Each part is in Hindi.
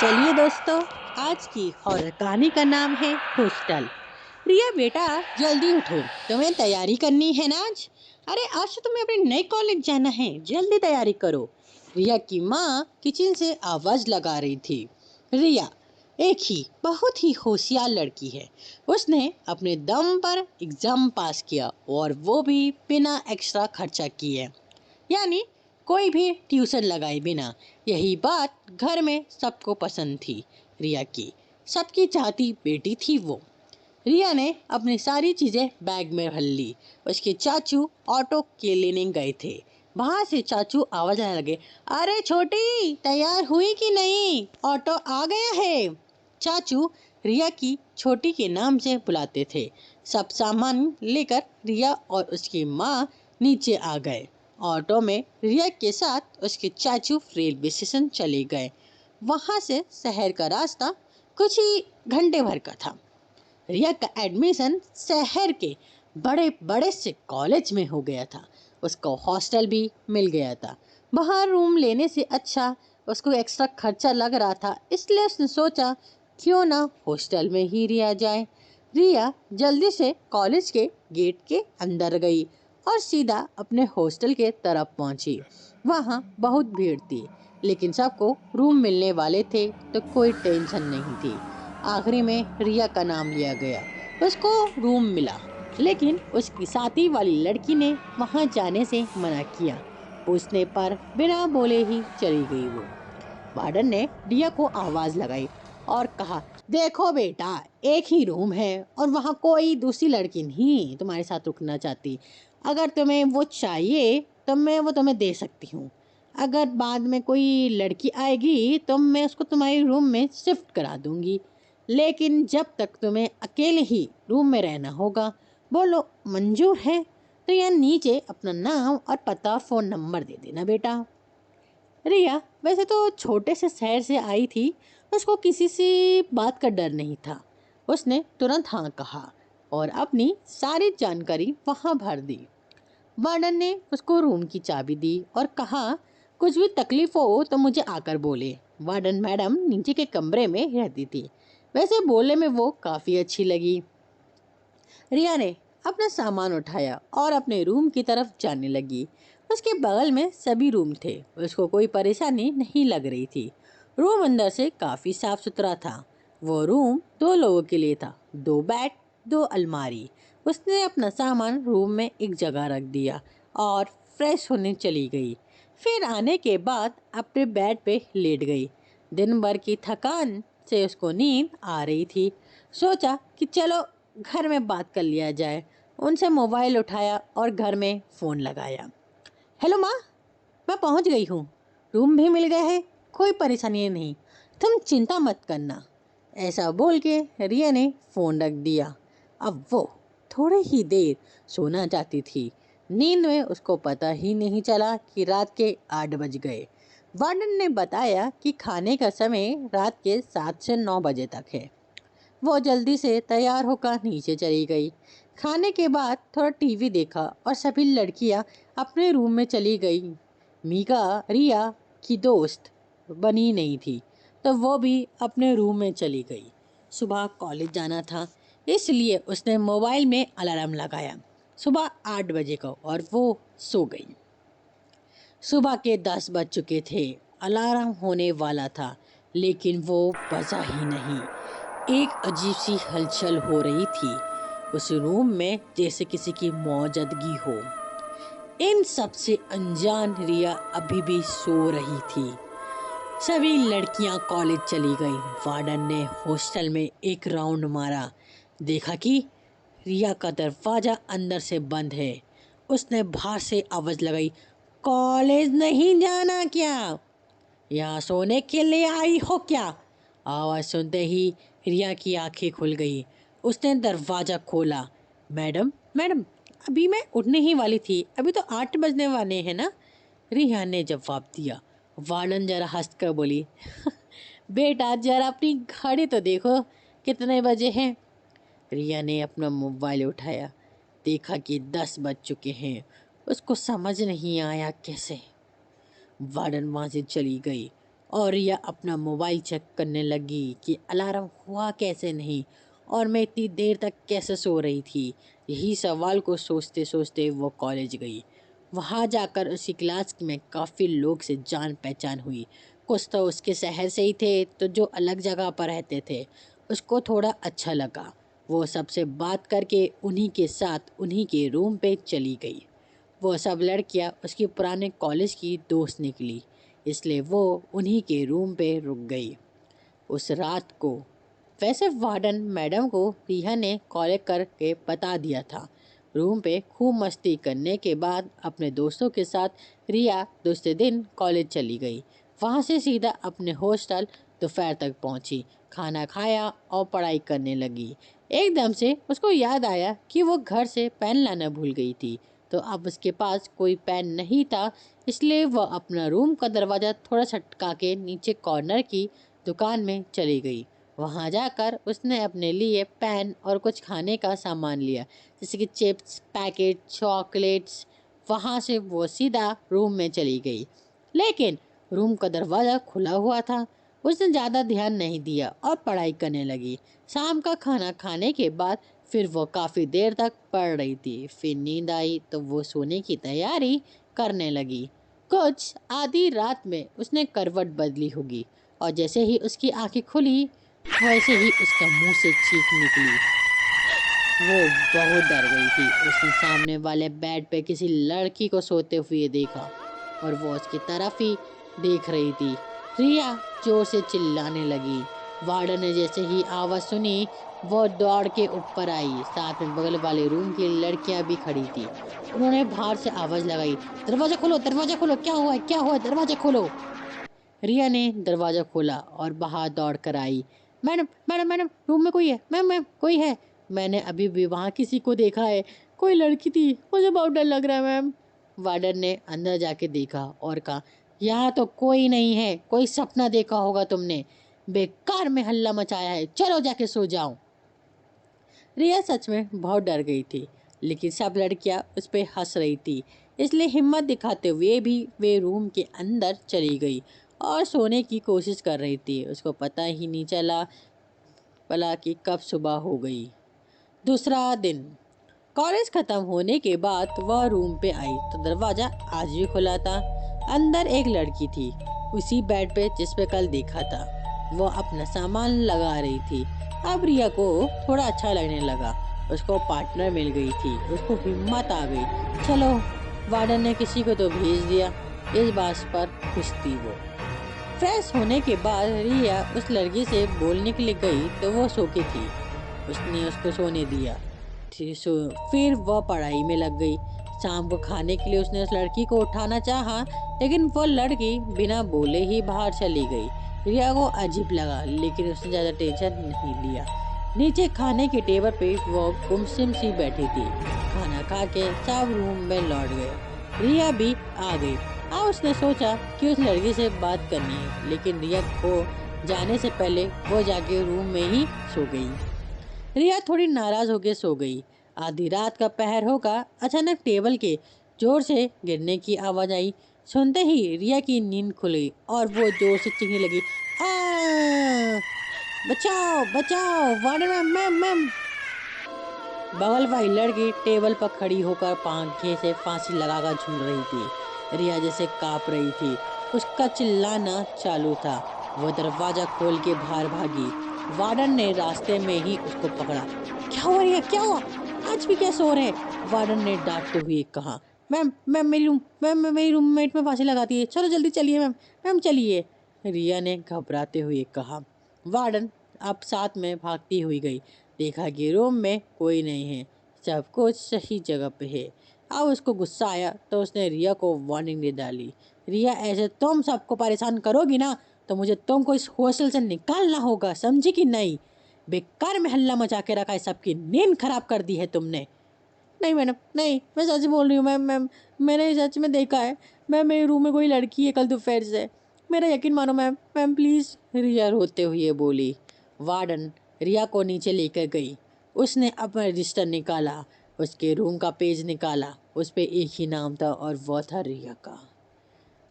चलिए दोस्तों, आज की हॉरर कहानी का नाम है हॉस्टल। रिया बेटा, जल्दी उठो, तुम्हें तैयारी करनी है ना आज। अरे आज तो तुम्हें अपने नए कॉलेज जाना है, जल्दी तैयारी करो। रिया की माँ किचन से आवाज लगा रही थी। रिया एक ही बहुत ही होशियार लड़की है। उसने अपने दम पर एग्जाम पास किया और वो भी बिना एक्स्ट्रा खर्चा किए, यानी कोई भी ट्यूशन लगाए बिना। यही बात घर में सबको पसंद थी। रिया की सबकी चाहती बेटी थी वो। रिया ने अपनी सारी चीजें बैग में भर ली। उसके चाचू ऑटो के लेने गए थे। वहां से चाचू आवाज आने लगे, अरे छोटी, तैयार हुई कि नहीं, ऑटो आ गया है। चाचू रिया की छोटी के नाम से बुलाते थे। सब सामान लेकर रिया और उसकी माँ नीचे आ गए। ऑटो में रिया के साथ उसके चाचू रेलवे स्टेशन चले गए। वहां से शहर का रास्ता कुछ ही घंटे भर का था। रिया का एडमिशन शहर के बड़े बड़े से कॉलेज में हो गया था। उसको हॉस्टल भी मिल गया था। बाहर रूम लेने से अच्छा उसको एक्स्ट्रा खर्चा लग रहा था, इसलिए उसने सोचा क्यों ना हॉस्टल में ही रिया जाए। रिया जल्दी से कॉलेज के गेट के अंदर गई और सीधा अपने हॉस्टल के तरफ पहुंची। वहाँ बहुत भीड़ थी, लेकिन सबको रूम मिलने वाले थे तो कोई टेंशन नहीं थी। आखिरी में रिया का नाम लिया गया। उसको रूम मिला, लेकिन उसकी साथी वाली लड़की ने वहां जाने से मना किया। पूछने पर बिना बोले ही चली गई वो। वार्डन ने रिया को आवाज लगाई और कहा, देखो बेटा, एक ही रूम है और वहाँ कोई दूसरी लड़की नहीं तुम्हारे साथ रुकना चाहती। अगर तुम्हें वो चाहिए तो मैं वो तुम्हें दे सकती हूँ। अगर बाद में कोई लड़की आएगी तो मैं उसको तुम्हारे रूम में शिफ्ट करा दूंगी, लेकिन जब तक तुम्हें अकेले ही रूम में रहना होगा। बोलो मंजूर है तो यहाँ नीचे अपना नाम और पता फ़ोन नंबर दे देना बेटा। रिया वैसे तो छोटे से शहर से आई थी, उसको किसी से बात का डर नहीं था। उसने तुरंत हाँ कहा और अपनी सारी जानकारी वहाँ भर दी। वार्डन ने उसको रूम की चाबी दी और कहा, कुछ भी तकलीफ हो तो मुझे आकर बोले। वार्डन मैडम नीचे के कमरे में रहती थी। वैसे बोलने में वो काफ़ी अच्छी लगी। रिया ने अपना सामान उठाया और अपने रूम की तरफ जाने लगी। उसके बगल में सभी रूम थे। उसको कोई परेशानी नहीं लग रही थी। रूम अंदर से काफ़ी साफ सुथरा था। वो रूम दो लोगों के लिए था, दो बेड, दो अलमारी। उसने अपना सामान रूम में एक जगह रख दिया और फ्रेश होने चली गई। फिर आने के बाद अपने बेड पे लेट गई। दिन भर की थकान से उसको नींद आ रही थी। सोचा कि चलो घर में बात कर लिया जाए। उनसे मोबाइल उठाया और घर में फ़ोन लगाया। हेलो माँ, मैं पहुँच गई हूँ। रूम भी मिल गया है, कोई परेशानी नहीं, तुम चिंता मत करना। ऐसा बोल के रिया ने फ़ोन रख दिया। अब वो थोड़ी ही देर सोना चाहती थी। नींद में उसको पता ही नहीं चला कि रात के 8 बज गए। वार्डन ने बताया कि खाने का समय रात के 7 से 9 बजे तक है। वो जल्दी से तैयार होकर नीचे चली गई। खाने के बाद थोड़ा टीवी देखा और सभी लड़कियां अपने रूम में चली गई। मीका रिया की दोस्त बनी नहीं थी, तो वो भी अपने रूम में चली गई। सुबह कॉलेज जाना था, इसलिए उसने मोबाइल में अलार्म लगाया सुबह 8 बजे का, और वो सो गई। सुबह के 10 बज चुके थे। अलार्म होने वाला था, लेकिन वो बजा ही नहीं। एक अजीब सी हलचल हो रही थी उस रूम में, जैसे किसी की मौजूदगी हो। इन सब से अनजान रिया अभी भी सो रही थी। सभी लड़कियां कॉलेज चली गई। वार्डन ने हॉस्टल में एक राउंड मारा, देखा कि रिया का दरवाजा अंदर से बंद है। उसने बाहर से आवाज लगाई, कॉलेज नहीं जाना क्या? यहाँ सोने के लिए आई हो क्या? आवाज़ सुनते ही रिया की आंखें खुल गई। उसने दरवाज़ा खोला। मैडम मैडम, अभी मैं उठने ही वाली थी, अभी तो 8 बजने वाले हैं ना, रिया ने जवाब दिया। वार्डन जरा हंस कर बोली, बेटा जरा अपनी घड़ी तो देखो, कितने बजे हैं? रिया ने अपना मोबाइल उठाया, देखा कि 10 बज चुके हैं। उसको समझ नहीं आया कैसे। वार्डन वहाँ से चली गई और रिया अपना मोबाइल चेक करने लगी कि अलार्म हुआ कैसे नहीं और मैं इतनी देर तक कैसे सो रही थी। यही सवाल को सोचते सोचते वो कॉलेज गई। वहाँ जाकर उसकी क्लास में काफ़ी लोग से जान पहचान हुई। कुछ तो उसके शहर से ही थे तो जो अलग जगह पर रहते थे। उसको थोड़ा अच्छा लगा। वो सबसे बात करके उन्हीं के साथ उन्हीं के रूम पे चली गई। वो सब लड़कियां उसकी पुराने कॉलेज की दोस्त निकली, इसलिए वो उन्हीं के रूम पे रुक गई उस रात को। वैसे वार्डन मैडम को रिया ने कॉल करके बता दिया था। रूम पे खूब मस्ती करने के बाद अपने दोस्तों के साथ रिया दूसरे दिन कॉलेज चली गई। वहाँ से सीधा अपने हॉस्टल दोपहर तक पहुँची, खाना खाया और पढ़ाई करने लगी। एकदम से उसको याद आया कि वो घर से पेन लाना भूल गई थी, तो अब उसके पास कोई पेन नहीं था। इसलिए वह अपना रूम का दरवाज़ा थोड़ा छटका के नीचे कॉर्नर की दुकान में चली गई। वहाँ जाकर उसने अपने लिए पेन और कुछ खाने का सामान लिया, जैसे कि चिप्स पैकेट, चॉकलेट्स। वहाँ से वो सीधा रूम में चली गई, लेकिन रूम का दरवाज़ा खुला हुआ था। उसने ज़्यादा ध्यान नहीं दिया और पढ़ाई करने लगी। शाम का खाना खाने के बाद फिर वो काफ़ी देर तक पढ़ रही थी। फिर नींद आई तो वो सोने की तैयारी करने लगी। कुछ आधी रात में उसने करवट बदली होगी और जैसे ही उसकी आंखें खुली वैसे ही उसका मुंह से चीख निकली। वो बहुत डर गई थी। उसने सामने वाले बेड पे किसी लड़की को सोते हुए देखा और वो उसकी तरफ ही देख रही थी। रिया जोर से चिल्लाने लगी। वार्डन ने जैसे ही आवाज सुनी वो दौड़ के ऊपर आई। साथ में बगल वाले रूम की लड़कियां भी खड़ी थी। उन्होंने बाहर से आवाज लगाई, दरवाजा खोलो, दरवाजा खोलो, क्या हुआ है, क्या हुआ है, दरवाजा खोलो। रिया ने दरवाजा खोला और बाहर दौड़ कर आई। मैडम मैडम मैडम, रूम में कोई है, मैम मैम कोई है। मैंने अभी भी वहाँ किसी को देखा है, कोई लड़की थी, मुझे बहुत डर लग रहा है मैम। वार्डन ने अंदर जाके देखा और कहा, यहाँ तो कोई नहीं है, कोई सपना देखा होगा तुमने, बेकार में हल्ला मचाया है, चलो जाके सो जाओ। रिया सच में बहुत डर गई थी, लेकिन सब लड़कियां उस पर हंस रही थी, इसलिए हिम्मत दिखाते हुए भी वे रूम के अंदर चली गई और सोने की कोशिश कर रही थी। उसको पता ही नहीं चला भला कि कब सुबह हो गई। दूसरा दिन कॉलेज खत्म होने के बाद वह रूम पे आई तो दरवाजा आज भी खुला था। अंदर एक लड़की थी, उसी बेड पे जिस पे कल देखा था। वो अपना सामान लगा रही थी। अब रिया को थोड़ा अच्छा लगने लगा। उसको पार्टनर मिल गई थी, उसको हिम्मत आ गई। चलो, वार्डन ने किसी को तो भेज दिया, इस बात पर खुश थी वो। फ्रेश होने के बाद रिया उस लड़की से बोलने के लिए गई तो वो सो के थी। उसने उसको सोने दिया। फिर वह पढ़ाई में लग गई। शाम को खाने के लिए उसने उस लड़की को उठाना चाहा, लेकिन वह लड़की बिना बोले ही बाहर चली गई। रिया को अजीब लगा, लेकिन उसने ज़्यादा टेंशन नहीं लिया। नीचे खाने के टेबल पे वो गुमसुम सी बैठी थी। खाना खा के सब रूम में लौट गए। रिया भी आ गई। अब उसने सोचा कि उस लड़की से बात करनी है, लेकिन रिया को जाने से पहले वो जाके रूम में ही सो गई। रिया थोड़ी नाराज होकर सो गई। आधी रात का पहर होगा, अचानक टेबल के जोर से गिरने की आवाज आई। सुनते ही रिया की नींद खुली और वो जोर से चीखने लगी, आ बचाओ बचाओ, वार्डन मैम मैम मैम। बगल वाली लड़की टेबल पर खड़ी होकर पंखे से फांसी लगाकर झूल रही थी। रिया जैसे कांप रही थी। उसका चिल्लाना चालू था। वो दरवाजा खोल के बाहर भागी। वार्डन ने रास्ते में ही उसको पकड़ा। क्या हुआ रिया, क्या हुआ, आज भी क्या सो रहे? वार्डन ने डांटते हुए कहा। मैम मैम मेरी रूममेट में फांसी लगाती है, चलो जल्दी चलिए मैम, मैम चलिए। रिया ने घबराते हुए कहा। वार्डन अब साथ में भागती हुई गई। देखा कि रूम में कोई नहीं है, सब कुछ सही जगह पे है। अब उसको गुस्सा आया तो उसने रिया को वार्निंग दे डाली। रिया, ऐसे तुम सबको परेशान करोगी ना तो मुझे तुमको इस हॉस्टल से निकालना होगा, समझी कि नहीं? बेकार में हल्ला मचा के रखा है, सबकी नींद खराब कर दी है तुमने। नहीं मैडम नहीं, मैं सच बोल रही हूँ मैम मैम, मैंने सच में देखा है मैम, मेरे रूम में कोई लड़की है कल दोपहर से, मेरा यकीन मानो मैम, मैम प्लीज़। रिया रोते हुए बोली। वार्डन रिया को नीचे लेकर गई। उसने अपना रजिस्टर निकाला, उसके रूम का पेज निकाला, उस पे एक ही नाम था और वह था रिया का।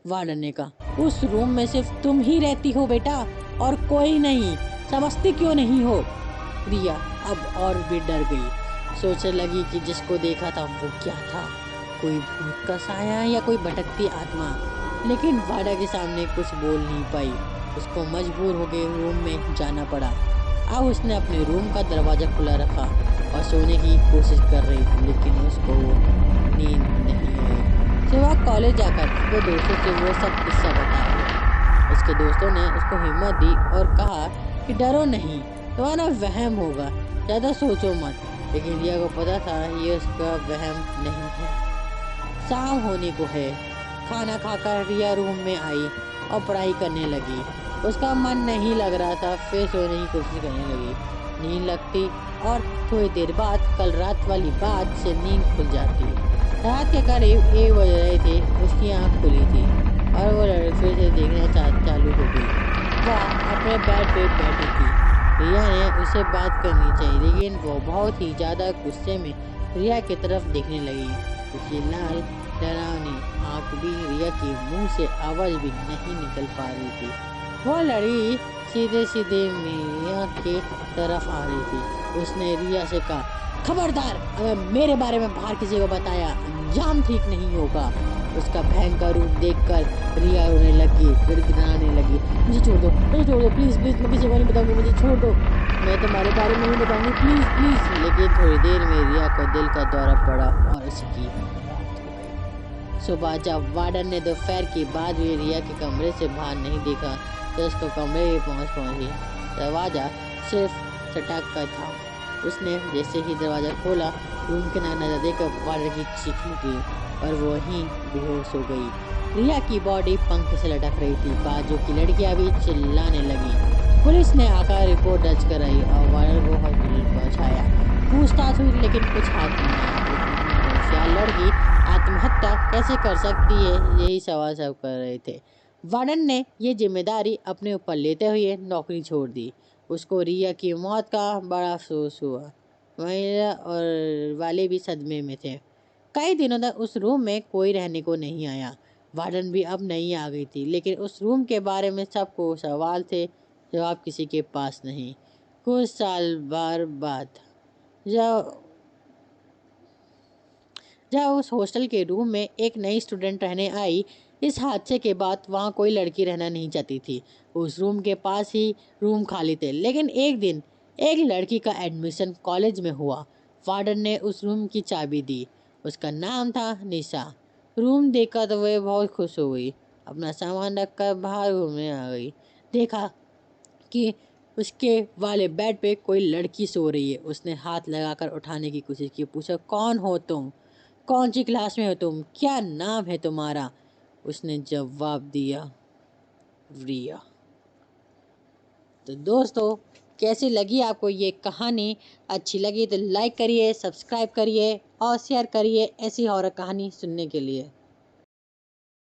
वार्डन ने कहा, उस रूम में सिर्फ तुम ही रहती हो बेटा, और कोई नहीं। समझती क्यों नहीं हो? रिया अब और भी डर गई। सोचने लगी कि जिसको देखा था वो क्या था, कोई भूत का साया या कोई भटकती आत्मा। लेकिन वाडा के सामने कुछ बोल नहीं पाई। उसको मजबूर हो गए रूम में जाना पड़ा। अब उसने अपने रूम का दरवाजा खुला रखा और सोने की कोशिश कर रही थी, लेकिन उसको नींद नहीं आई। सुबह कॉलेज जाकर वो दोस्तों से वो सब किस्सा बताया। उसके दोस्तों ने उसको हिम्मत दी और कहा कि डरो नहीं, तुम्हारा वहम होगा, ज़्यादा सोचो मत। लेकिन रिया को पता था ये उसका वहम नहीं है। शाम होने को है। खाना खाकर रिया रूम में आई और पढ़ाई करने लगी। उसका मन नहीं लग रहा था, फिर सोने की कोशिश करने लगी। नींद लगती और थोड़ी देर बाद कल रात वाली बात से नींद खुल जाती। रात के करीब 1 बज रहे थे। उसकी आंख खुली थी और वो लड़की फिर से देखना चालू हो गई। वह अपने बेड पे बैठी थी। रिया ने उसे बात करनी चाहिए, लेकिन वो बहुत ही ज़्यादा गुस्से में रिया की तरफ देखने लगी। उसकी लाल डरावनी आंख भी रिया के मुंह से आवाज़ भी नहीं निकल पा रही थी। वो लड़ी सीधे सीधे रिया के तरफ आ रही थी। उसने रिया से कहा, खबरदार, अगर मेरे बारे में बाहर किसी को बताया, अंजाम ठीक नहीं होगा। उसका भयंकर रूप देखकर रिया रोने लगी, गिड़गिड़ाने लगी। मुझे छोड़ दो, प्लीज प्लीज, मैं किसी को नहीं बताऊंगी, मुझे छोड़ दो, मैं तुम्हारे बारे में नहीं बताऊंगी, प्लीज प्लीज। लेकिन थोड़ी देर में रिया को दिल का दौरा पड़ा और उसकी मौत हो गई। सुबह जब वार्डन ने दोपहर के बाद भी रिया के कमरे से बाहर नहीं देखा, तो उसको कमरे में पहुंची। दरवाजा सिर्फ चटाक का था। उसने जैसे ही दरवाजा खोला, रूम के नजर देकर वार्डन की चीख निकली और वो वहीं बेहोश हो गई। रिया की बॉडी पंख से लटक रही थी। बाजू की लड़कियां भी चिल्लाने लगी। पुलिस ने आकर रिपोर्ट दर्ज कराई और वार्डन को हॉस्पिटल पहुंचाया। पूछताछ हुई, लेकिन कुछ हाथ नहीं आया। होशियार लड़की आत्महत्या कैसे कर सकती है, यही सवाल सब कर रहे थे। वार्डन ने ये जिम्मेदारी अपने ऊपर लेते हुए नौकरी छोड़ दी। उसको रिया की मौत का बड़ा अफसोस हुआ। महिला और वाले भी सदमे में थे। कई दिनों तक उस रूम में कोई रहने को नहीं आया। वार्डन भी अब नहीं आ गई थी, लेकिन उस रूम के बारे में सबको सवाल थे, जवाब किसी के पास नहीं। कुछ साल बाद जब जब उस हॉस्टल के रूम में एक नई स्टूडेंट रहने आई, इस हादसे के बाद वहाँ कोई लड़की रहना नहीं चाहती थी। उस रूम के पास ही रूम खाली थे, लेकिन एक दिन एक लड़की का एडमिशन कॉलेज में हुआ। वार्डन ने उस रूम की चाबी दी। उसका नाम था निशा। रूम देखकर तो वह बहुत खुश हो गई। अपना सामान रखकर बाहर घूमने आ गई। देखा कि उसके वाले बेड पे कोई लड़की सो रही है। उसने हाथ लगाकर उठाने की कोशिश की। पूछा, कौन हो तुम? कौन सी क्लास में हो तुम? क्या नाम है तुम्हारा? उसने जवाब दिया, रिया। तो दोस्तों, कैसी लगी आपको ये कहानी? अच्छी लगी तो लाइक करिए, सब्सक्राइब करिए और शेयर करिए ऐसी हॉरर कहानी सुनने के लिए।